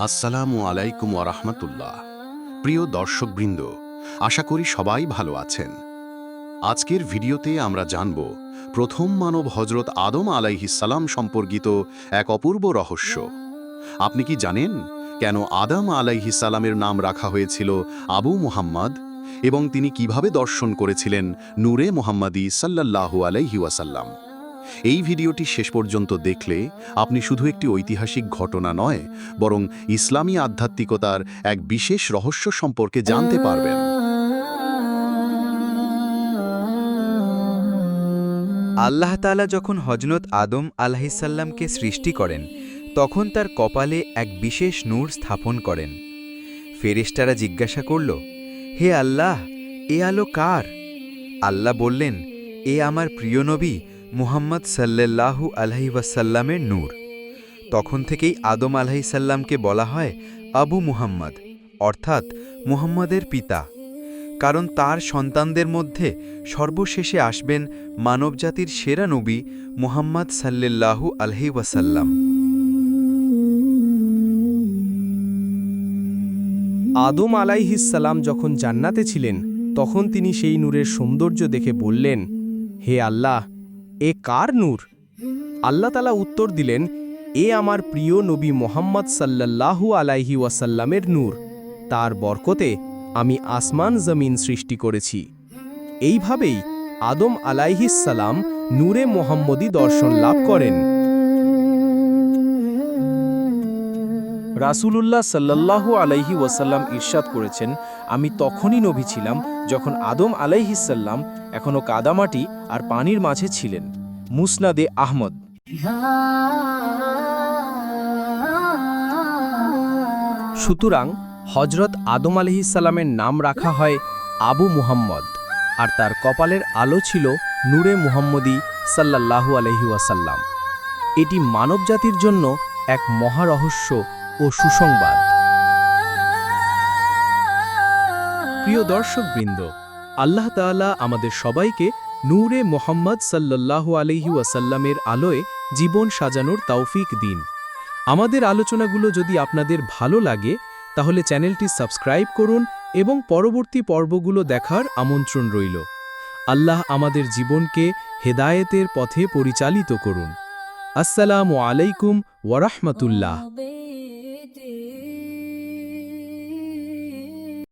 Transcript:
আসসালামু আলাইকুম ওয়ারাহমাতুল্লাহ। প্রিয় দর্শকবৃন্দ, আশা করি সবাই ভালো আছেন। আজকের ভিডিওতে আমরা জানব প্রথম মানব হজরত আদম আলাইহিসসালাম সম্পর্কিত এক অপূর্ব রহস্য। আপনি কি জানেন কেন আদম আলাইহিসসালামের নাম রাখা হয়েছিল আবু মুহাম্মদ এবং তিনি কিভাবে দর্শন করেছিলেন নূরে মুহাম্মাদি সাল্লাল্লাহু আলাইহি ওয়াসাল্লাম? এই ভিডিওটি শেষ পর্যন্ত দেখলে আপনি শুধু একটি ঐতিহাসিক ঘটনা নয়, বরং ইসলামী আধ্যাত্মিকতার এক বিশেষ রহস্য সম্পর্কে জানতে পারবেন। আল্লাহ তাআলা যখন হযরত আদম আলাইহিসসালামকে সৃষ্টি করেন, তখন তার কপালে এক বিশেষ নূর স্থাপন করেন। ফেরেশতারা জিজ্ঞাসা করল, হে আল্লাহ, এ আলো কার? আল্লাহ বললেন, এ আমার প্রিয় নবী মুহাম্মদ সাল্লাল্লাহু আলাইহি ওয়াসাল্লামের নূর। তখন থেকেই আদম আলাইহিসসালামকে বলা হয় আবু মুহাম্মদ, অর্থাৎ মুহাম্মদের পিতা, কারণ তার সন্তানদের মধ্যে সর্বশেষে আসবেন মানবজাতির সেরা নবী মুহাম্মদ সাল্লাল্লাহু আলাইহি ওয়াসাল্লাম। আদম আলাইহিসসালাম যখন জান্নাতে ছিলেন, তখন তিনি সেই নূরের সৌন্দর্য দেখে বললেন, হে আল্লাহ, এ কার নূর? আল্লাহ তাআলা উত্তর দিলেন, এ আমার প্রিয় নবী মুহাম্মদ সাল্লাল্লাহু আলাইহি ওয়াসাল্লামের নূর। তার বরকতে আমি আসমান জমিন সৃষ্টি করেছি। এইভাবেই আদম আলাইহিসসালাম নূরে মুহাম্মদী দর্শন লাভ করেন। রাসূলুল্লাহ সাল্লাল্লাহু আলাইহি ওয়াসাল্লাম ইরশাদ করেছেন, আমি তখনই নবী ছিলাম যখন আদম আলাইহিসসালাম এখনও কাদামাটি আর পানির মাঝে ছিলেন। মুসনাদে আহমদ। সুতরাং হজরত আদম আলাইহিসসালামের নাম রাখা হয় আবু মুহাম্মদ, আর তার কপালের আলো ছিল নূরে মুহাম্মদী সাল্লাল্লাহু আলাইহি ওয়াসাল্লাম। এটি মানবজাতির জন্য এক মহারহস্য ও সুসংবাদ। প্রিয় দর্শকবৃন্দ, আল্লাহ তাআলা আমাদের সবাইকে নূরে মুহাম্মদ সাল্লাল্লাহু আলাইহি ওয়াসাল্লামের আলোয় জীবন সাজানোর তৌফিক দিন। আমাদের আলোচনাগুলো যদি আপনাদের ভালো লাগে, তাহলে চ্যানেলটি সাবস্ক্রাইব করুন এবং পরবর্তী পর্বগুলো দেখার আমন্ত্রণ রইল। আল্লাহ আমাদের জীবনকে হেদায়েতের পথে পরিচালিত করুন। আসসালামু আলাইকুম ওয়া রাহমাতুল্লাহ।